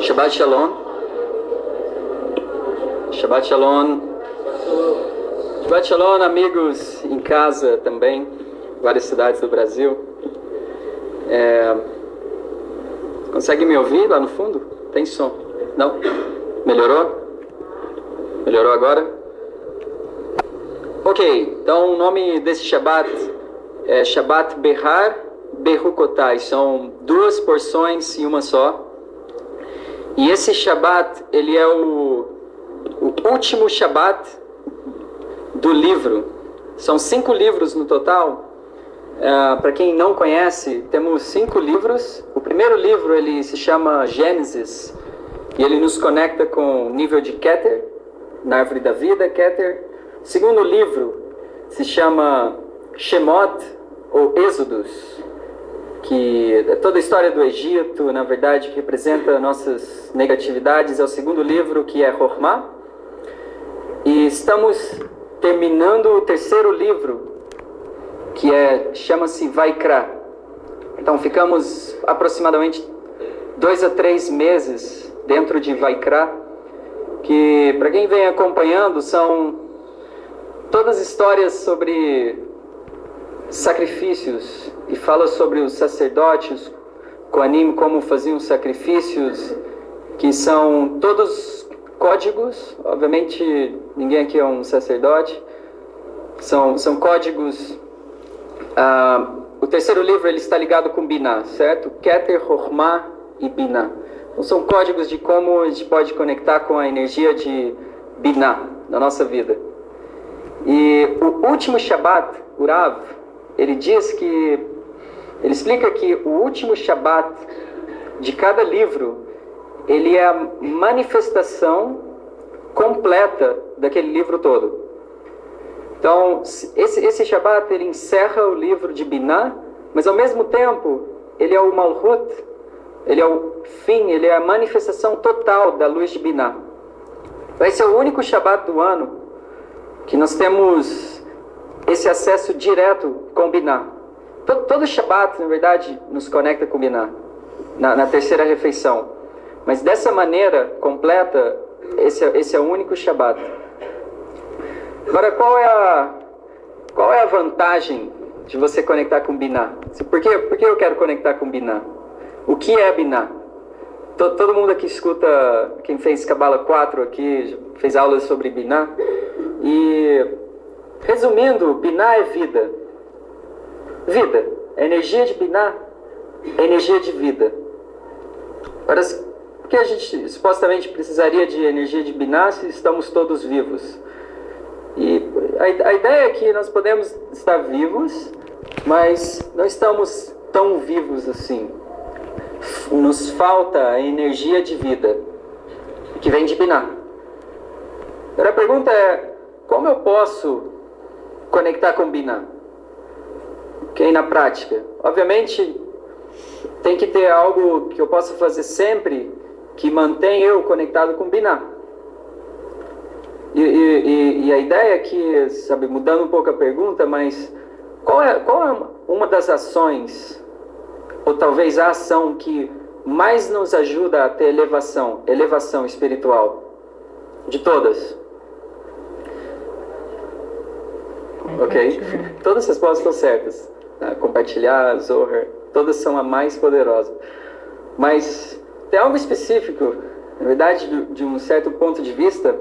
Shabbat Shalom. Shabbat Shalom. Shabbat Shalom, amigos em casa também, várias cidades do Brasil. Consegue me ouvir lá no fundo? Tem som? Não? Melhorou? Melhorou agora? Ok, então o nome desse Shabbat é Shabbat Behar Berukotai. São duas porções em uma só. E esse Shabbat, ele é o último Shabbat do livro. São 5 livros no total. Para quem não conhece, temos 5 livros. O primeiro livro ele se chama Gênesis e ele nos conecta com o nível de Keter, na árvore da vida, Keter. O segundo livro se chama Shemot, ou Êxodos, que é toda a história do Egito, na verdade, que representa nossas negatividades. É o segundo livro, que é Hormá. E estamos terminando o terceiro livro, que chama-se Vaikra. Então ficamos aproximadamente 2 a 3 meses dentro de Vaikra, que para quem vem acompanhando são todas histórias sobre sacrifícios, e fala sobre os sacerdotes, Kohanim, como faziam sacrifícios, que são todos códigos. Obviamente ninguém aqui é um sacerdote, são códigos. O terceiro livro ele está ligado com Binah, certo? Keter, Hormá e Binah. Então, são códigos de como a gente pode conectar com a energia de Binah na nossa vida. E o último Shabbat, Urav, ele explica que o último Shabbat de cada livro, ele é a manifestação completa daquele livro todo. Então, esse Shabbat, ele encerra o livro de Binah, mas ao mesmo tempo, ele é o Malhut, ele é o fim, ele é a manifestação total da luz de Binah. Esse é o único Shabbat do ano que nós temos esse acesso direto com Binah. Todo Shabbat, na verdade, nos conecta com Binah, na terceira refeição. Mas dessa maneira completa, esse é o único Shabbat. Agora, qual é a vantagem de você conectar com Binah? Por que eu quero conectar com Binah? O que é Binah? Todo mundo aqui escuta, quem fez Kabbalah 4 aqui, fez aulas sobre Binah. E, resumindo, Binah é vida. Vida. A energia de Binah é energia de vida. Por que a gente supostamente precisaria de energia de Binah se estamos todos vivos? E a ideia é que nós podemos estar vivos, mas não estamos tão vivos assim. Nos falta a energia de vida que vem de Binah. Agora a pergunta é, como eu posso conectar com Binah? Ok, na prática. Obviamente, tem que ter algo que eu possa fazer sempre que mantenha eu conectado com Binah. E a ideia é que, sabe, mudando um pouco a pergunta, mas qual é uma das ações, ou talvez a ação que mais nos ajuda a ter elevação espiritual? De todas. Ok? Todas as respostas estão certas. Compartilhar, Zohar, todas são a mais poderosa. Mas tem algo específico, na verdade, de um certo ponto de vista,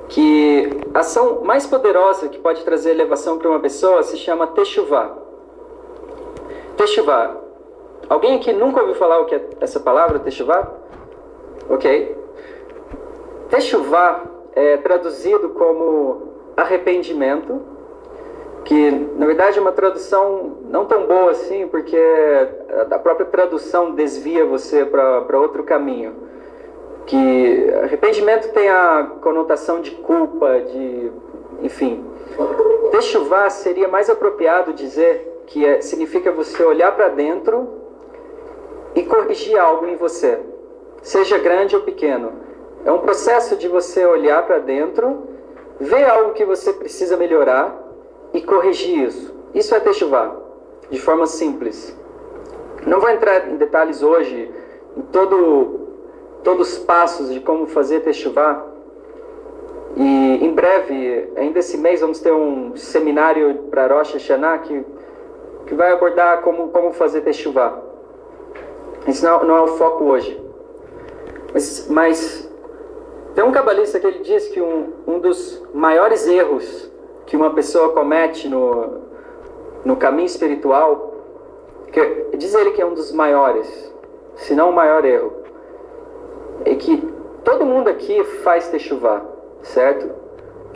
que a ação mais poderosa que pode trazer elevação para uma pessoa se chama Teshuvah. Teshuvah. Alguém aqui nunca ouviu falar o que é essa palavra, Teshuvah? Ok. Teshuvah é traduzido como arrependimento, que na verdade é uma tradução não tão boa assim, porque a própria tradução desvia você para outro caminho. Que arrependimento tem a conotação de culpa, enfim. Teshuvah seria mais apropriado dizer que significa você olhar para dentro e corrigir algo em você, seja grande ou pequeno. É um processo de você olhar para dentro, ver algo que você precisa melhorar e corrigir isso. Isso é Teshuvah, de forma simples. Não vou entrar em detalhes hoje em todo todos os passos de como fazer Teshuvah. E em breve, ainda esse mês, vamos ter um seminário para Rosh Hashanah que vai abordar como fazer Teshuvah. Isso não é o foco hoje. Mas tem um cabalista que ele diz que um dos maiores erros que uma pessoa comete no caminho espiritual, diz ele que é um dos maiores, se não o maior erro, é que todo mundo aqui faz Teshuvah, certo?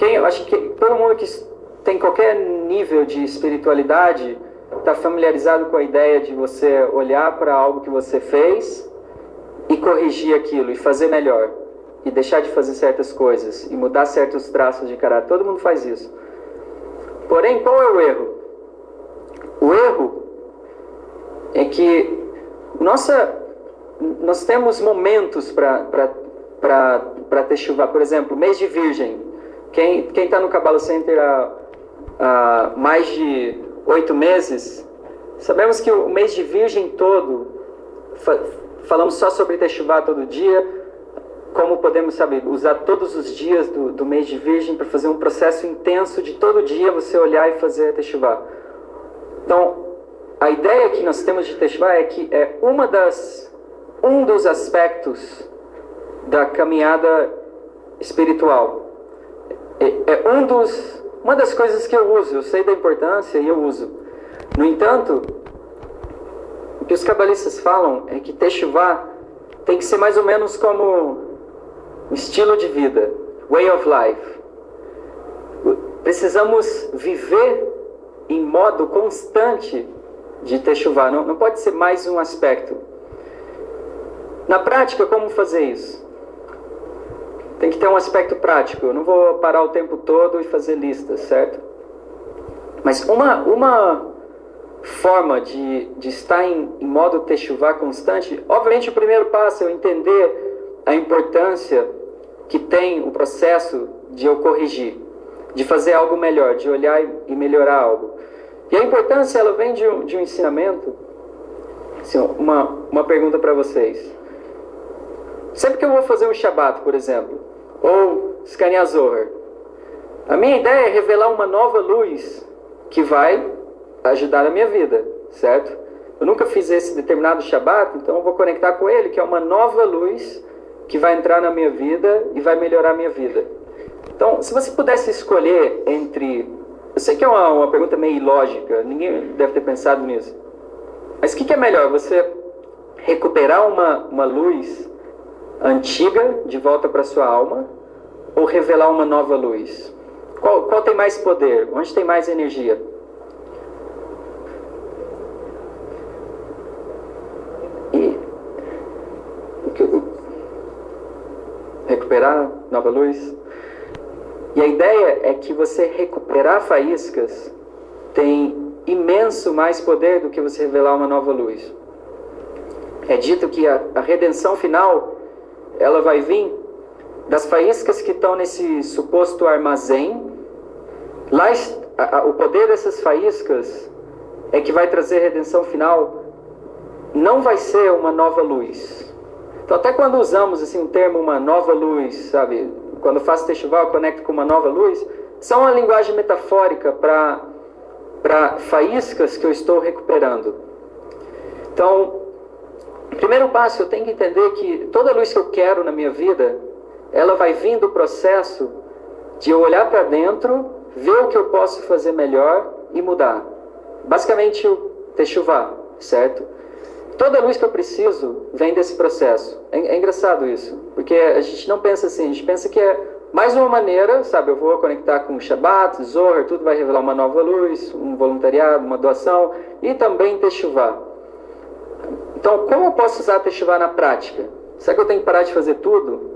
Eu acho que todo mundo que tem qualquer nível de espiritualidade está familiarizado com a ideia de você olhar para algo que você fez e corrigir aquilo, e fazer melhor, e deixar de fazer certas coisas, e mudar certos traços de caráter. Todo mundo faz isso. Porém, qual é o erro? O erro é que nós temos momentos para Teshuvah. Por exemplo, mês de Virgem. Quem está no Kabbalah Center há mais de 8 meses, sabemos que o mês de Virgem todo, falamos só sobre Teshuvah todo dia, como podemos, usar todos os dias do mês de Virgem para fazer um processo intenso de todo dia você olhar e fazer Teshuvah. Então, a ideia que nós temos de Teshuvah é que é um dos aspectos da caminhada espiritual. Uma das coisas que eu uso, eu sei da importância e eu uso. No entanto, o que os cabalistas falam é que Teshuvah tem que ser mais ou menos como um estilo de vida, way of life. Precisamos viver em modo constante de Teshuvah, não pode ser mais um aspecto. Na prática, como fazer isso? Tem que ter um aspecto prático. Eu não vou parar o tempo todo e fazer listas, certo? Mas uma forma de estar em modo Teshuvah constante, obviamente o primeiro passo é eu entender a importância que tem o processo de eu corrigir, de fazer algo melhor, de olhar e melhorar algo. E a importância, ela vem de um ensinamento. Assim, uma pergunta para vocês. Sempre que eu vou fazer um Shabbat, por exemplo, ou escanear Zohar, a minha ideia é revelar uma nova luz que vai ajudar a minha vida, certo? Eu nunca fiz esse determinado Shabbat, então eu vou conectar com ele, que é uma nova luz que vai entrar na minha vida e vai melhorar a minha vida. Então, se você pudesse escolher entre... Eu sei que é uma pergunta meio ilógica, ninguém deve ter pensado nisso. Mas o que é melhor? Você recuperar uma luz antiga de volta para sua alma, ou revelar uma nova luz? Qual tem mais poder? Onde tem mais energia? Recuperar nova luz? E a ideia é que você recuperar faíscas tem imenso mais poder do que você revelar uma nova luz. É dito que a redenção final, ela vai vir das faíscas que estão nesse suposto armazém. Lá, o poder dessas faíscas é que vai trazer redenção final. Não vai ser uma nova luz. Então, até quando usamos assim, um termo, uma nova luz, sabe? Quando eu faço Teshuvah, eu conecto com uma nova luz. São uma linguagem metafórica para faíscas que eu estou recuperando. Então, primeiro passo, eu tenho que entender que toda luz que eu quero na minha vida, ela vai vir do processo de eu olhar para dentro, ver o que eu posso fazer melhor e mudar. Basicamente o Teshuvah, certo? Toda luz que eu preciso vem desse processo. É engraçado isso, porque a gente não pensa assim, a gente pensa que é mais uma maneira, sabe, eu vou conectar com Shabbat, Zohar, tudo vai revelar uma nova luz, um voluntariado, uma doação, e também Teshuvah. Então, como eu posso usar a Teshuvah na prática? Será que eu tenho que parar de fazer tudo?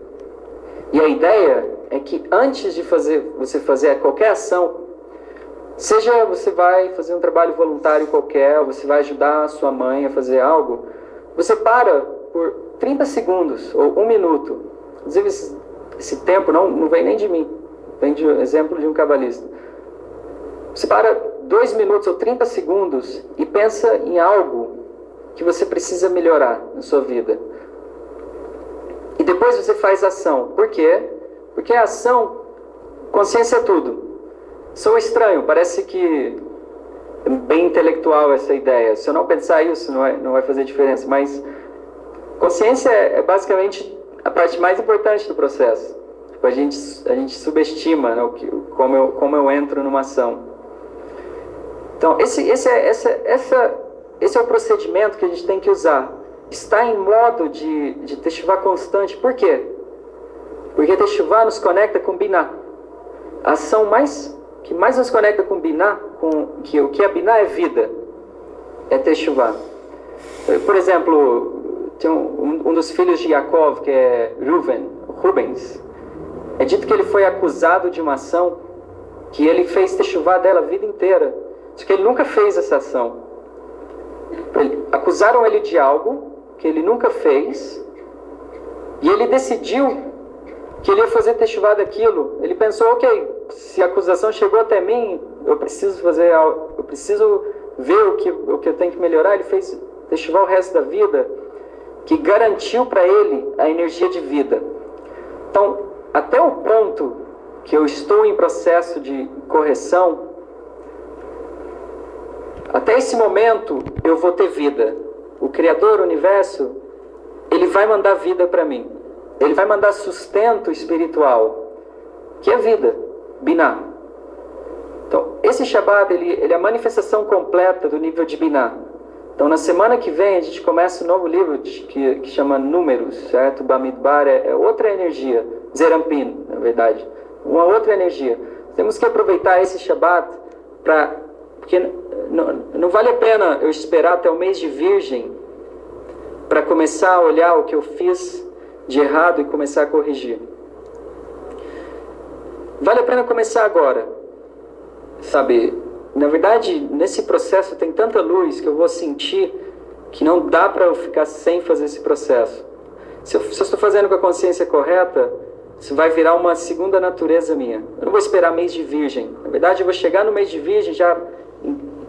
E a ideia é que antes de você fazer qualquer ação, seja você vai fazer um trabalho voluntário qualquer, ou você vai ajudar a sua mãe a fazer algo, você para por 30 segundos ou 1 minuto. Inclusive, esse tempo não vem nem de mim, vem de um exemplo de um cabalista. Você para 2 minutos ou 30 segundos e pensa em algo que você precisa melhorar na sua vida. E depois você faz ação. Por quê? Porque a ação, consciência é tudo. Sou estranho, parece que é bem intelectual essa ideia. Se eu não pensar isso, não vai fazer diferença. Mas consciência é basicamente a parte mais importante do processo. Tipo, a gente subestima, né, como eu entro numa ação. Então, esse é o procedimento que a gente tem que usar. Está em modo de Teshuvah constante. Por quê? Porque Teshuvah nos conecta com Binah. A ação que mais nos conecta com Binah, o que é Binah é vida, é Teshuvah. Por exemplo, tem um dos filhos de Yaakov, que é Rubens. É dito que ele foi acusado de uma ação que ele fez Teshuvah dela a vida inteira. Só que ele nunca fez essa ação. Acusaram ele de algo que ele nunca fez, e ele decidiu que ele ia fazer Teshuvah daquilo. Ele pensou, ok, se a acusação chegou até mim, eu preciso fazer algo, eu preciso ver o que eu tenho que melhorar. Ele fez Teshuvah o resto da vida, que garantiu para ele a energia de vida. Então, até o ponto que eu estou em processo de correção, até esse momento eu vou ter vida. O Criador, o Universo, ele vai mandar vida para mim. Ele vai mandar sustento espiritual, que é vida, Binah. Então, esse Shabbat, ele é a manifestação completa do nível de Binah. Então, na semana que vem, a gente começa um novo livro que chama Números, certo? Bamidbar é outra energia. Zerampin, na verdade. Uma outra energia. Temos que aproveitar esse Shabbat porque não vale a pena eu esperar até o mês de Virgem para começar a olhar o que eu fiz de errado e começar a corrigir. Vale a pena começar agora. Sabe, na verdade, nesse processo tem tanta luz que eu vou sentir que não dá para eu ficar sem fazer esse processo. Se eu estou fazendo com a consciência correta, isso vai virar uma segunda natureza minha. Eu não vou esperar mês de Virgem. Na verdade, eu vou chegar no mês de Virgem já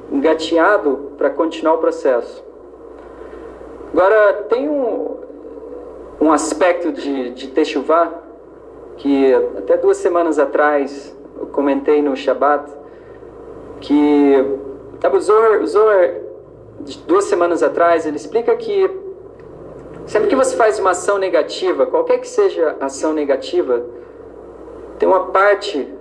engateado para continuar o processo. Agora, tem um aspecto de Teshuvah que até 2 semanas atrás eu comentei no Shabbat, que o Zohar, de 2 semanas atrás, ele explica que sempre que você faz uma ação negativa, qualquer que seja a ação negativa, tem uma parte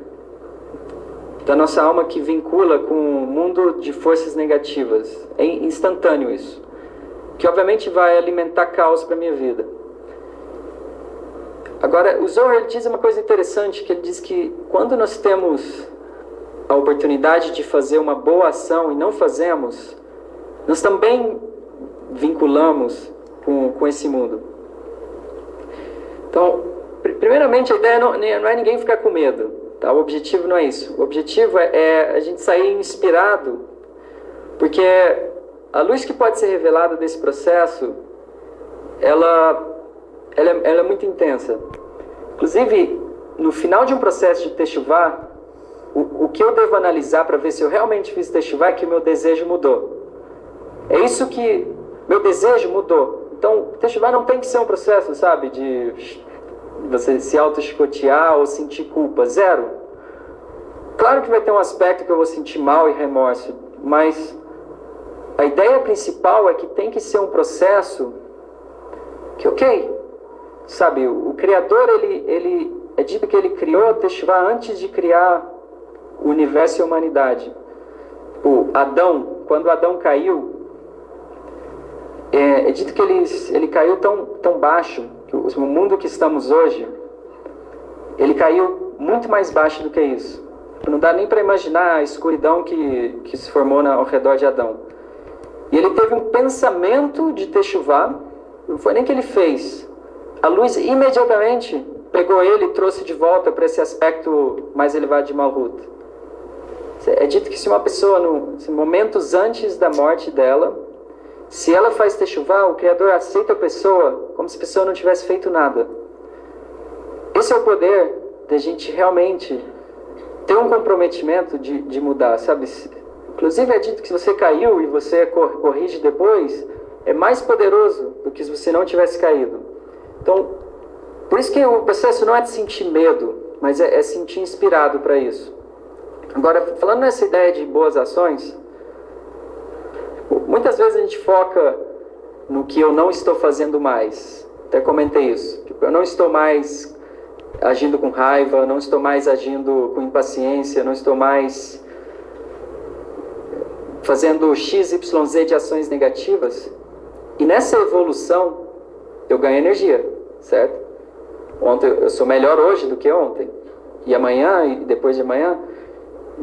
da nossa alma que vincula com o mundo de forças negativas. É instantâneo isso. Que obviamente vai alimentar caos para a minha vida. Agora, o Zohar ele diz uma coisa interessante, que ele diz que quando nós temos a oportunidade de fazer uma boa ação e não fazemos, nós também vinculamos com esse mundo. Então, primeiramente a ideia não é ninguém ficar com medo, tá? O objetivo não é isso. O objetivo é a gente sair inspirado, porque a luz que pode ser revelada desse processo, ela é muito intensa. Inclusive, no final de um processo de Teshuvah, o que eu devo analisar para ver se eu realmente fiz Teshuvah é que o meu desejo mudou. É isso que... Meu desejo mudou. Então, Teshuvah não tem que ser um processo, sabe, de você se auto-chicotear ou sentir culpa. Zero. Claro que vai ter um aspecto que eu vou sentir mal e remorso, mas a ideia principal é que tem que ser um processo que, ok, sabe, o Criador, ele é dito que ele criou Teshuvah antes de criar o universo e a humanidade. Adão, quando Adão caiu, é dito que ele caiu tão baixo, que o mundo que estamos hoje, ele caiu muito mais baixo do que isso. Não dá nem para imaginar a escuridão que se formou ao redor de Adão. E ele teve um pensamento de Teshuvah, não foi nem que ele fez. A luz imediatamente pegou ele e trouxe de volta para esse aspecto mais elevado de Malhut. É dito que se uma pessoa, momentos antes da morte dela, se ela faz Teshuvah, o Criador aceita a pessoa como se a pessoa não tivesse feito nada. Esse é o poder da gente realmente ter um comprometimento de mudar, sabe? Inclusive é dito que se você caiu e você corrige depois, é mais poderoso do que se você não tivesse caído. Então, Por isso que o processo não é de sentir medo, mas é sentir inspirado para isso. Agora, falando nessa ideia de boas ações, muitas vezes a gente foca no que eu não estou fazendo mais. Até comentei isso. Tipo, eu não estou mais agindo com raiva, não estou mais agindo com impaciência, não estou mais fazendo X, Y, Z de ações negativas. E nessa evolução, eu ganho energia, certo? Ontem, eu sou melhor hoje do que ontem. E amanhã, e depois de amanhã.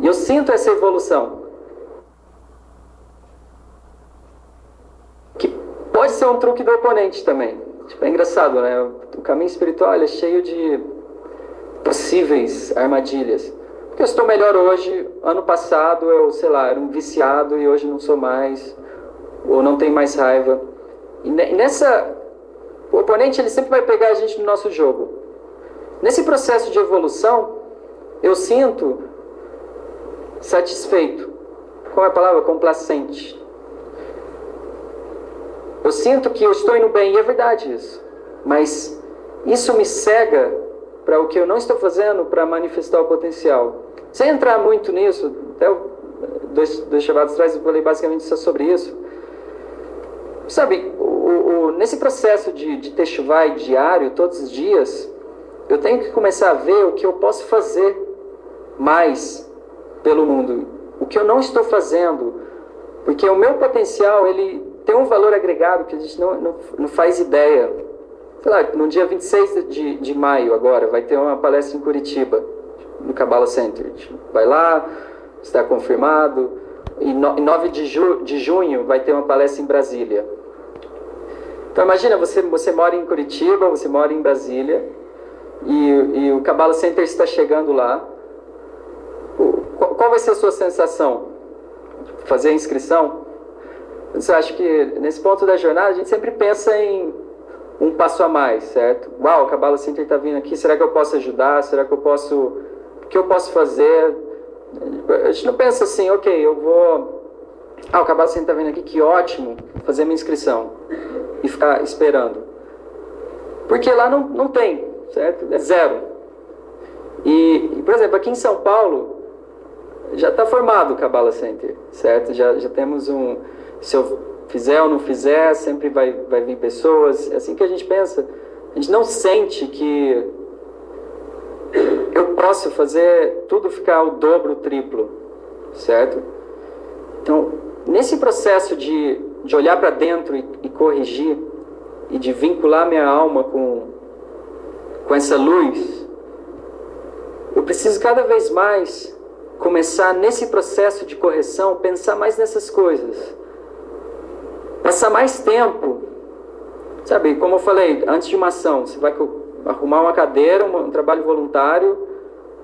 E eu sinto essa evolução. Que pode ser um truque do oponente também. Tipo, é engraçado, né? O caminho espiritual é cheio de possíveis armadilhas. Porque eu estou melhor hoje, ano passado eu, sei lá, era um viciado e hoje não sou mais, ou não tenho mais raiva. E o oponente ele sempre vai pegar a gente no nosso jogo. Nesse processo de evolução, eu sinto satisfeito. Qual é a palavra? Complacente. Eu sinto que eu estou indo bem, e é verdade isso. Mas isso me cega para o que eu não estou fazendo para manifestar o potencial. Sem entrar muito nisso, até dois chamados atrás eu falei basicamente só sobre isso. Sabe, nesse processo de techuvá diário, todos os dias, eu tenho que começar a ver o que eu posso fazer mais pelo mundo. O que eu não estou fazendo. Porque o meu potencial, ele tem um valor agregado que a gente não faz ideia. Sei lá, no dia 26 de maio agora, vai ter uma palestra em Curitiba, no Kabbalah Center. Vai lá, está confirmado. Em 9 de junho vai ter uma palestra em Brasília. Então imagina, você mora em Curitiba, você mora em Brasília, e o Kabbalah Center está chegando lá. Qual vai ser a sua sensação? Fazer a inscrição? Você acha que nesse ponto da jornada a gente sempre pensa em um passo a mais, certo? Uau, o Kabbalah Center está vindo aqui, será que eu posso ajudar? Será que eu posso... O que eu posso fazer? A gente não pensa assim, ok, eu vou... o Kabbalah Center está vindo aqui, que ótimo, fazer minha inscrição e ficar esperando. Porque lá não tem, certo? É zero. E, por exemplo, aqui em São Paulo, já está formado o Kabbalah Center, certo? Já temos um... Se eu fizer ou não fizer, sempre vai vir pessoas. É assim que a gente pensa. A gente não sente que eu posso fazer tudo ficar o dobro, o triplo, certo? Então, nesse processo de olhar para dentro e corrigir, e de vincular minha alma com essa luz, eu preciso cada vez mais começar nesse processo de correção, pensar mais nessas coisas. Passar mais tempo, sabe, como eu falei, antes de uma ação, você vai arrumar uma cadeira, um trabalho voluntário,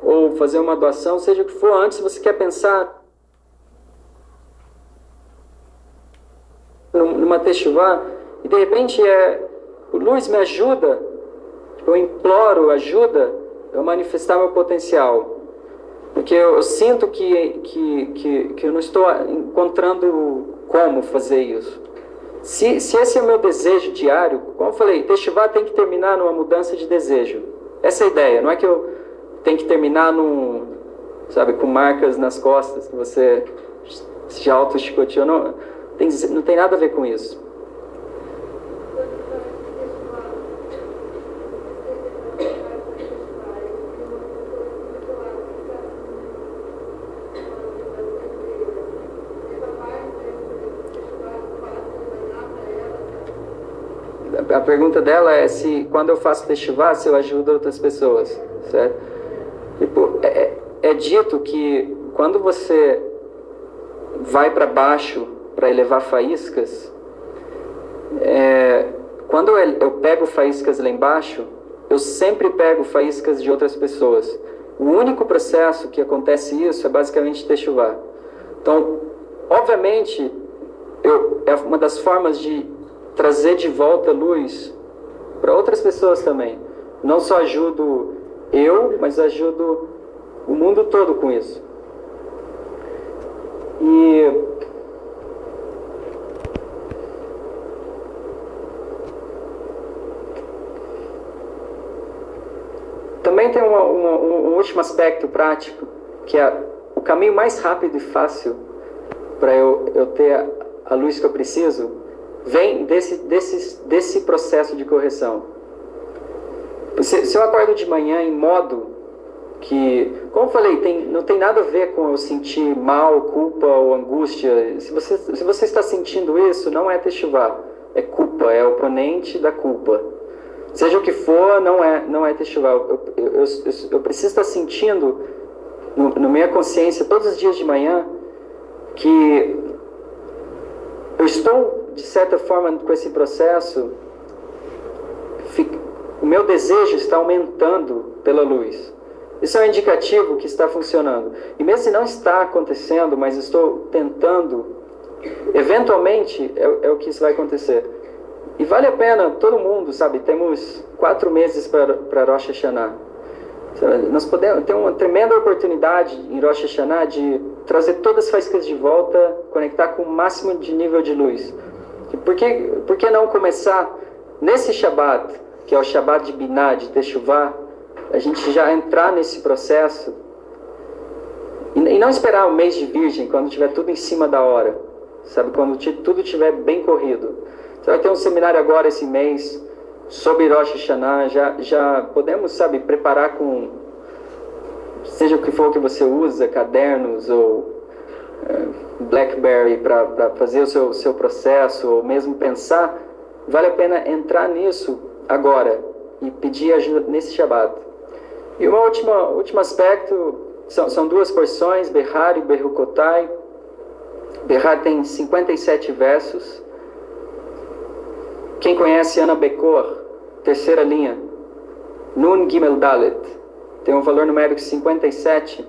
ou fazer uma doação, seja o que for, antes você quer pensar numa techuvá, e de repente luz me ajuda, eu imploro ajuda eu manifestar meu potencial. Porque eu sinto que eu não estou encontrando como fazer isso. Se esse é o meu desejo diário, como eu falei, techuvá tem que terminar numa mudança de desejo. Essa é a ideia, não é que eu tenho que terminar com marcas nas costas, que você se auto-chicoteou, não tem nada a ver com isso. A pergunta dela é se quando eu faço techuvá, se eu ajudo outras pessoas, certo? Tipo, é dito que quando você vai para baixo para elevar faíscas, quando eu pego faíscas lá embaixo, eu sempre pego faíscas de outras pessoas. O único processo que acontece isso é basicamente techuvá. Então, obviamente, é uma das formas de trazer de volta luz para outras pessoas também. Não só ajudo eu, mas ajudo o mundo todo com isso. E Também tem um último aspecto prático, que é o caminho mais rápido e fácil para eu ter a luz que eu preciso, vem desse processo de correção. Se eu acordo de manhã em modo que, como eu falei, não tem nada a ver com eu sentir mal, culpa ou angústia. Se você está sentindo isso, não é Teshuvah, é culpa, é oponente da culpa. Seja o que for, não é Teshuvah. Eu preciso estar sentindo na minha consciência todos os dias de manhã que eu estou, de certa forma, com esse processo, o meu desejo está aumentando pela luz. Isso é um indicativo que está funcionando. E mesmo se não está acontecendo, mas estou tentando, eventualmente é o que isso vai acontecer. E vale a pena, todo mundo, sabe, temos 4 meses para Rosh Hashanah. Nós podemos ter uma tremenda oportunidade em Rosh Hashanah de trazer todas as faíscas de volta, conectar com o máximo de nível de luz. E por que não começar nesse Shabbat, que é o Shabbat de Binah, de Teshuvah, a gente já entrar nesse processo e não esperar o mês de Virgem, quando tiver tudo em cima da hora, sabe, quando tudo estiver bem corrido. Você vai ter um seminário agora esse mês sobre Rosh Hashanah, já podemos, sabe, preparar com, seja o que for que você usa, cadernos ou BlackBerry para fazer o seu processo, ou mesmo pensar, vale a pena entrar nisso agora e pedir ajuda nesse Shabbat. E um último aspecto, são 2 porções, Behar e Berukotai. Behar tem 57 versos. Quem conhece Ana Bekor, terceira linha, Nun Gimel Dalet, tem um valor numérico 57.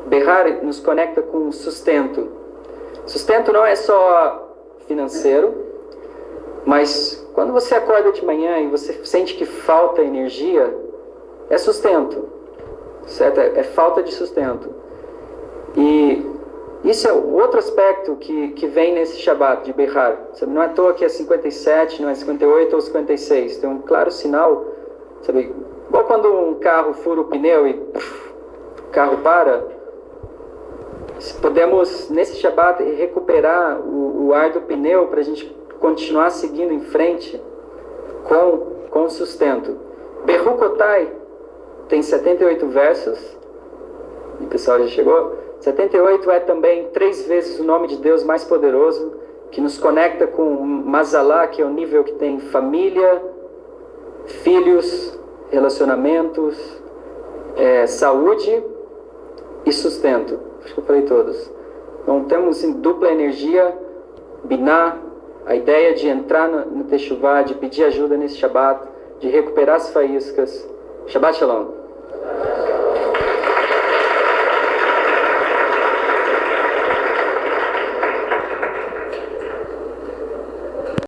Behar nos conecta com sustento. Sustento não é só financeiro, mas quando você acorda de manhã e você sente que falta energia, é sustento, certo? É falta de sustento. E isso é o outro aspecto que vem nesse Shabbat de Behar. Sabe? Não é à toa que é 57, não é 58 ou 56. Tem um claro sinal, sabe? Igual quando um carro fura o pneu e o carro para. Podemos, nesse Shabbat, recuperar o ar do pneu para a gente continuar seguindo em frente com sustento. Berukotai tem 78 versos. O pessoal já chegou. 78 é também 3 vezes o nome de Deus mais poderoso, que nos conecta com Mazalá, que é o nível que tem família, filhos, relacionamentos, saúde e sustento. Acho que eu falei todos. Então temos em dupla energia, Binah, a ideia de entrar no Teshuvah, de pedir ajuda nesse Shabbat, de recuperar as faíscas. Shabbat Shalom.